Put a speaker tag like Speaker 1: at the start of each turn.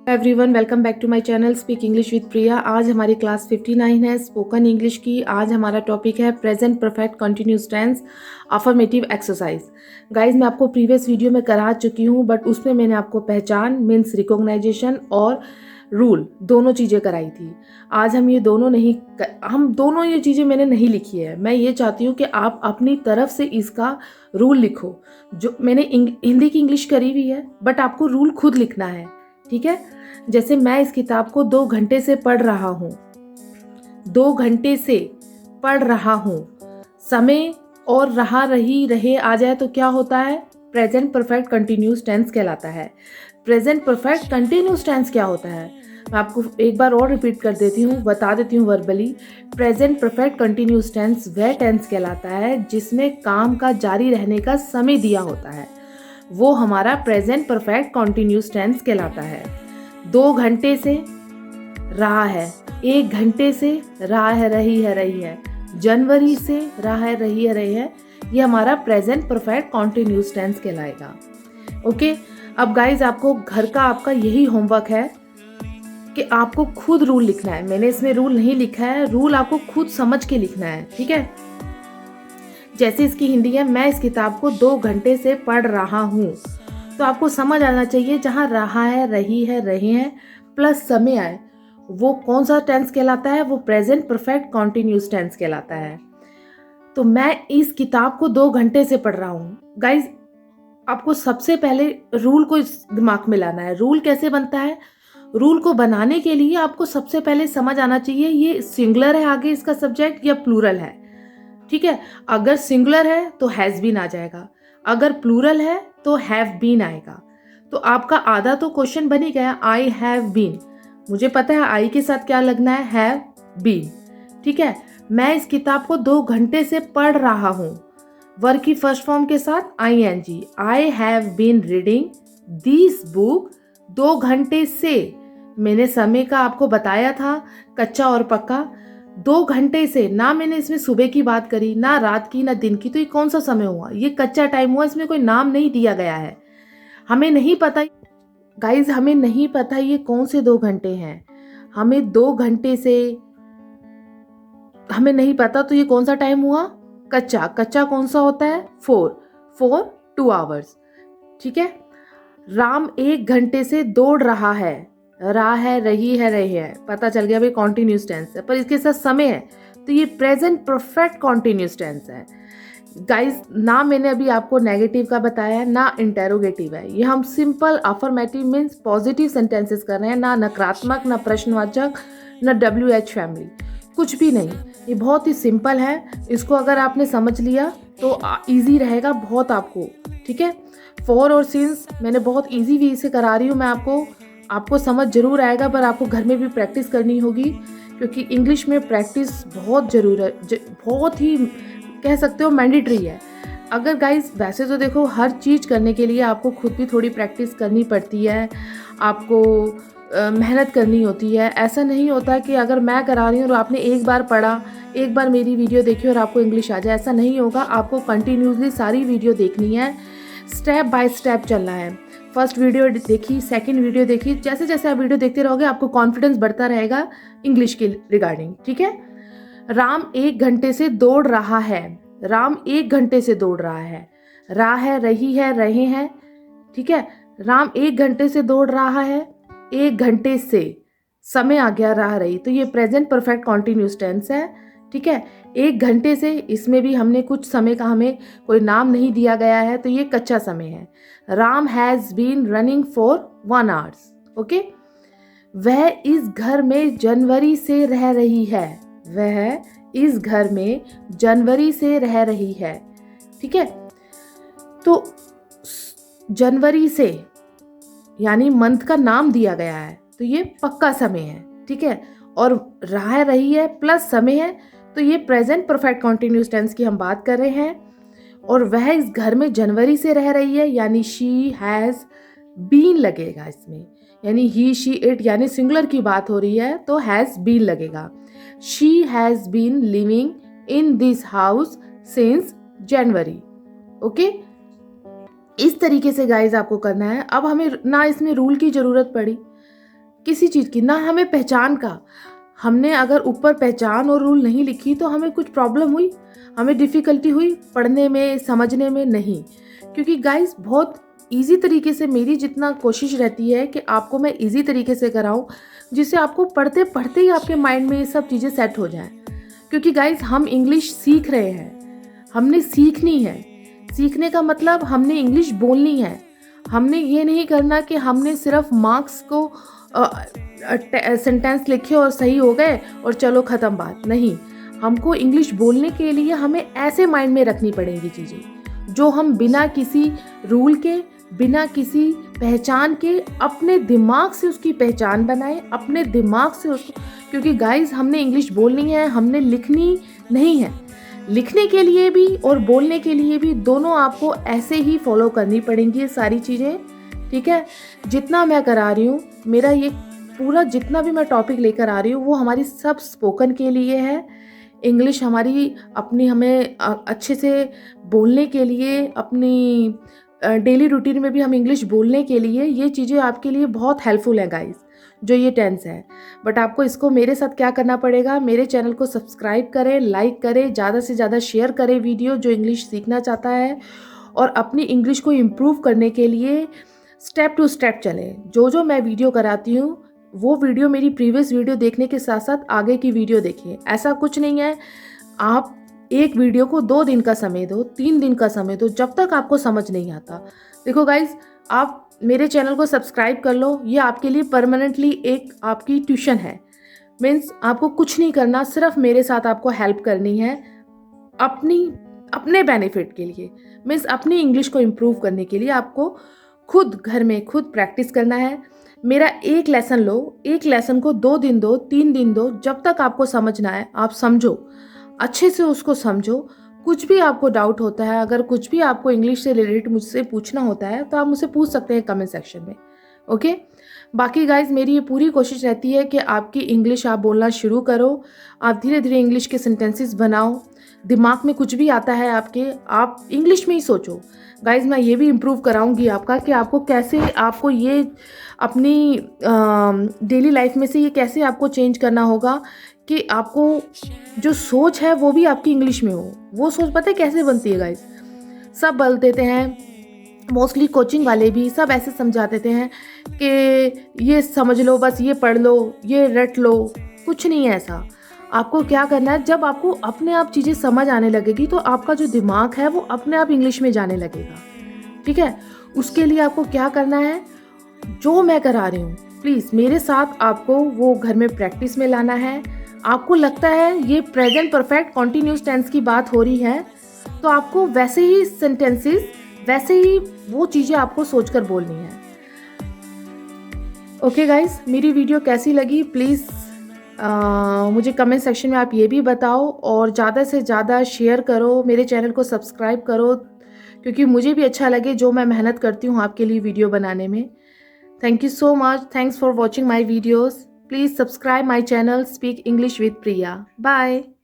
Speaker 1: Everyone, welcome back to my channel speak English with Priya. आज हमारी class 59 है spoken English की। आज हमारा टॉपिक है present perfect continuous tense affirmative exercise. Guys, मैं आपको प्रीवियस वीडियो में करा चुकी हूँ, बट उसमें मैंने आपको पहचान मीन्स रिकॉग्नाइजेशन और रूल दोनों चीज़ें कराई थी। आज हम दोनों ये चीज़ें मैंने नहीं लिखी है। मैं ये चाहती हूँ कि आप अपनी तरफ से इसका रूल लिखो। जो मैंने हिंदी की इंग्लिश करी हुई है, बट आपको रूल खुद लिखना है, ठीक है। जैसे मैं इस किताब को 2 घंटे से पढ़ रहा हूँ, 2 घंटे से पढ़ रहा हूँ। समय और रहा रही रहे आ जाए तो क्या होता है? प्रेजेंट परफेक्ट कंटिन्यूस टेंस कहलाता है। प्रेजेंट परफेक्ट कंटिन्यूस टेंस क्या होता है? मैं आपको एक बार और रिपीट कर देती हूँ, बता देती हूँ verbally. Present perfect continuous tense वह टेंस कहलाता है जिसमें काम का जारी रहने का समय दिया होता है, वो हमारा प्रेजेंट परफेक्ट कंटिन्यूस टेंस कहलाता है। 2 घंटे से रहा है, 1 घंटे से रहा है, रही है, जनवरी से रहा है, रही है, ये हमारा प्रेजेंट परफेक्ट कंटिन्यूस टेंस कहलाएगा। ओके, अब गाइज आपको घर का आपका यही होमवर्क है कि आपको खुद रूल लिखना है। मैंने इसमें रूल नहीं लिखा है, रूल आपको खुद समझ के लिखना है, ठीक है। जैसे इसकी हिंदी है, मैं इस किताब को 2 घंटे से पढ़ रहा हूँ, तो आपको समझ आना चाहिए जहाँ रहा है, रही है, रहे हैं प्लस समय आए, वो कौन सा टेंस कहलाता है? वो प्रेजेंट परफेक्ट कंटिन्यूअस टेंस कहलाता है। तो मैं इस किताब को 2 घंटे से पढ़ रहा हूँ। गाइज, आपको सबसे पहले रूल को दिमाग में लाना है। रूल कैसे बनता है? रूल को बनाने के लिए आपको सबसे पहले समझ आना चाहिए ये सिंगुलर है आगे इसका सब्जेक्ट या प्लूरल है, ठीक है। अगर सिंगुलर है तो हैज बीन आ जाएगा, अगर प्लूरल है तो हैव बीन आएगा। तो आपका आधा तो क्वेश्चन बन ही गया। आई हैव बीन, मुझे पता है आई के साथ क्या लगना है, हैव बीन, ठीक है। मैं इस किताब को 2 घंटे से पढ़ रहा हूँ, वर्ब की फर्स्ट फॉर्म के साथ ING। I have been reading this book 2 घंटे से। मैंने समय का आपको बताया था, कच्चा और पक्का। 2 घंटे से, ना मैंने इसमें सुबह की बात करी, ना रात की, ना दिन की, तो ये कौन सा समय हुआ? ये कच्चा टाइम हुआ, इसमें कोई नाम नहीं दिया गया है। हमें नहीं पता गाइज, हमें नहीं पता ये कौन से 2 घंटे हैं। हमें 2 घंटे से हमें नहीं पता, तो ये कौन सा टाइम हुआ? कच्चा। कच्चा कौन सा होता है? 4 2 आवर्स, ठीक है। राम 1 घंटे से दौड़ रहा है, रहा है, रही है, रहे हैं, पता चल गया भाई कॉन्टिन्यूस टेंस है, पर इसके साथ समय है, तो ये प्रेजेंट परफेक्ट कॉन्टिन्यूस टेंस है। गाइस, ना मैंने अभी आपको नेगेटिव का बताया है, ना इंटेरोगेटिव है। ये हम simple affirmative means positive sentences कर रहे हैं, ना नकारात्मक, ना प्रश्नवाचक, ना WH फैमिली, कुछ भी नहीं। ये बहुत ही सिंपल है। इसको अगर आपने समझ लिया तो ईजी रहेगा बहुत आपको, ठीक है। फॉर और सिंस मैंने बहुत ईजी वे से करा रही हूँ मैं आपको समझ जरूर आएगा, पर आपको घर में भी प्रैक्टिस करनी होगी, क्योंकि इंग्लिश में प्रैक्टिस बहुत ज़रूर है, बहुत ही कह सकते हो मैंडेटरी है। अगर गाइस, वैसे तो देखो हर चीज़ करने के लिए आपको खुद भी थोड़ी प्रैक्टिस करनी पड़ती है, आपको मेहनत करनी होती है। ऐसा नहीं होता कि अगर मैं करा रही हूँ और आपने एक बार पढ़ा, एक बार मेरी वीडियो देखी और आपको इंग्लिश आ जाए, ऐसा नहीं होगा। आपको कंटिन्यूसली सारी वीडियो देखनी है, स्टेप बाय स्टेप चलना है। फर्स्ट वीडियो देखी, सेकंड वीडियो देखी, जैसे जैसे आप वीडियो देखते रहोगे आपको कॉन्फिडेंस बढ़ता रहेगा इंग्लिश के रिगार्डिंग, ठीक है। राम 1 घंटे से दौड़ रहा है, राम 1 घंटे से दौड़ रहा है, रहा है, रही है, रहे हैं, ठीक है। राम 1 घंटे से दौड़ रहा है, 1 घंटे से समय आ गया, रहा रही, तो ये प्रेजेंट परफेक्ट कॉन्टिन्यूस टेंस है, ठीक है। 1 घंटे से, इसमें भी हमने कुछ समय का हमें कोई नाम नहीं दिया गया है, तो ये कच्चा समय है। Ram has been running for 1 hours, okay. वह इस घर में जनवरी से रह रही है, वह इस घर में जनवरी से रह रही है, ठीक है। तो जनवरी से यानी मंथ का नाम दिया गया है, तो ये पक्का समय है, ठीक है। और रह रही है प्लस समय है, तो ये प्रेजेंट परफेक्ट कंटिन्यूअस टेंस की हम बात कर रहे हैं। और वह इस घर में जनवरी से रह रही है, यानी शी हैज़ बीन लगेगा इसमें, यानी ही, शी, इट, यानी सिंगुलर की बात हो रही है तो हैज़ बीन लगेगा। She has been living in this house since January, okay. इस तरीके से गाइज आपको करना है। अब हमें ना इसमें रूल की ज़रूरत पड़ी, किसी चीज़ की, ना हमें पहचान का। हमने अगर ऊपर पहचान और रूल नहीं लिखी तो हमें कुछ प्रॉब्लम हुई, हमें डिफ़िकल्टी हुई पढ़ने में, समझने में? नहीं। क्योंकि गाइस बहुत ईज़ी तरीके से, मेरी जितना कोशिश रहती है कि आपको मैं ईज़ी तरीके से कराऊँ, जिससे आपको पढ़ते पढ़ते ही आपके माइंड में ये सब चीज़ें सेट हो जाएँ। क्योंकि गाइस हम इंग्लिश सीख रहे हैं, हमने सीखनी है। सीखने का मतलब हमने इंग्लिश बोलनी है। हमने ये नहीं करना कि हमने सिर्फ मार्क्स को सेंटेंस लिखे और सही हो गए और चलो ख़त्म बात। नहीं, हमको इंग्लिश बोलने के लिए हमें ऐसे माइंड में रखनी पड़ेंगी चीज़ें, जो हम बिना किसी रूल के, बिना किसी पहचान के अपने दिमाग से उसकी पहचान बनाएं, अपने दिमाग से उसको। क्योंकि गाइस हमने इंग्लिश बोलनी है, हमने लिखनी नहीं है। लिखने के लिए भी और बोलने के लिए भी दोनों आपको ऐसे ही फॉलो करनी पड़ेंगी ये सारी चीज़ें, ठीक है। जितना मैं करा रही हूँ, मेरा ये पूरा जितना भी मैं टॉपिक लेकर आ रही हूँ वो हमारी सब स्पोकन के लिए है। इंग्लिश हमारी अपनी हमें अच्छे से बोलने के लिए, अपनी डेली रूटीन में भी हम इंग्लिश बोलने के लिए, ये चीज़ें आपके लिए बहुत हेल्पफुल है गाइस, जो ये टेंस है। बट आपको इसको मेरे साथ क्या करना पड़ेगा, मेरे चैनल को सब्सक्राइब करें, लाइक करें, ज़्यादा से ज़्यादा शेयर करें वीडियो, जो इंग्लिश सीखना चाहता है और अपनी इंग्लिश को इम्प्रूव करने के लिए स्टेप टू स्टेप चलें। जो जो मैं वीडियो कराती हूँ वो वीडियो, मेरी प्रीवियस वीडियो देखने के साथ साथ आगे की वीडियो देखिए। ऐसा कुछ नहीं है, आप एक वीडियो को 2 दिन का समय दो, 3 दिन का समय दो, जब तक आपको समझ नहीं आता। देखो गाइज, आप मेरे चैनल को सब्सक्राइब कर लो, ये आपके लिए परमानेंटली एक आपकी ट्यूशन है। मीन्स आपको कुछ नहीं करना, सिर्फ मेरे साथ आपको हेल्प करनी है अपने बेनिफिट के लिए। मीन्स अपनी इंग्लिश को इम्प्रूव करने के लिए आपको खुद घर में खुद प्रैक्टिस करना है। मेरा एक लेसन लो, एक लेसन को 2 दिन दो, 3 दिन दो, जब तक आपको समझना है आप समझो, अच्छे से उसको समझो। कुछ भी आपको डाउट होता है, अगर कुछ भी आपको इंग्लिश से रिलेटेड मुझसे पूछना होता है तो आप मुझसे पूछ सकते हैं कमेंट सेक्शन में, ओके। बाकी गाइज मेरी ये पूरी कोशिश रहती है कि आपकी इंग्लिश आप बोलना शुरू करो, आप धीरे धीरे इंग्लिश के सेंटेंसेस बनाओ। दिमाग में कुछ भी आता है आपके, आप इंग्लिश में ही सोचो। गाइज मैं ये भी इम्प्रूव कराऊंगी आपका कि आपको कैसे, आपको ये अपनी डेली लाइफ में से ये कैसे आपको चेंज करना होगा कि आपको जो सोच है वो भी आपकी इंग्लिश में हो। वो सोच पता है कैसे बनती है गाइज? सब बोल देते हैं, मोस्टली कोचिंग वाले भी सब ऐसे समझा देते हैं कि ये समझ लो, बस ये पढ़ लो, ये रट लो। कुछ नहीं है ऐसा। आपको क्या करना है, जब आपको अपने आप चीज़ें समझ आने लगेगी तो आपका जो दिमाग है वो अपने आप इंग्लिश में जाने लगेगा, ठीक है। उसके लिए आपको क्या करना है, जो मैं करा रही हूँ प्लीज़ मेरे साथ आपको वो घर में प्रैक्टिस में लाना है। आपको लगता है ये प्रेजेंट परफेक्ट कॉन्टिन्यूस टेंस की बात हो रही है तो आपको वैसे ही सेंटेंसेस, वैसे ही वो चीज़ें आपको सोचकर बोलनी है। ओके गाइस, मेरी वीडियो कैसी लगी प्लीज़ मुझे कमेंट सेक्शन में आप ये भी बताओ, और ज़्यादा से ज़्यादा शेयर करो, मेरे चैनल को सब्सक्राइब करो, क्योंकि मुझे भी अच्छा लगे जो मैं मेहनत करती हूँ आपके लिए वीडियो बनाने में। Thank you so much. Thanks for watching my videos. Please subscribe my channel Speak English with Priya. Bye.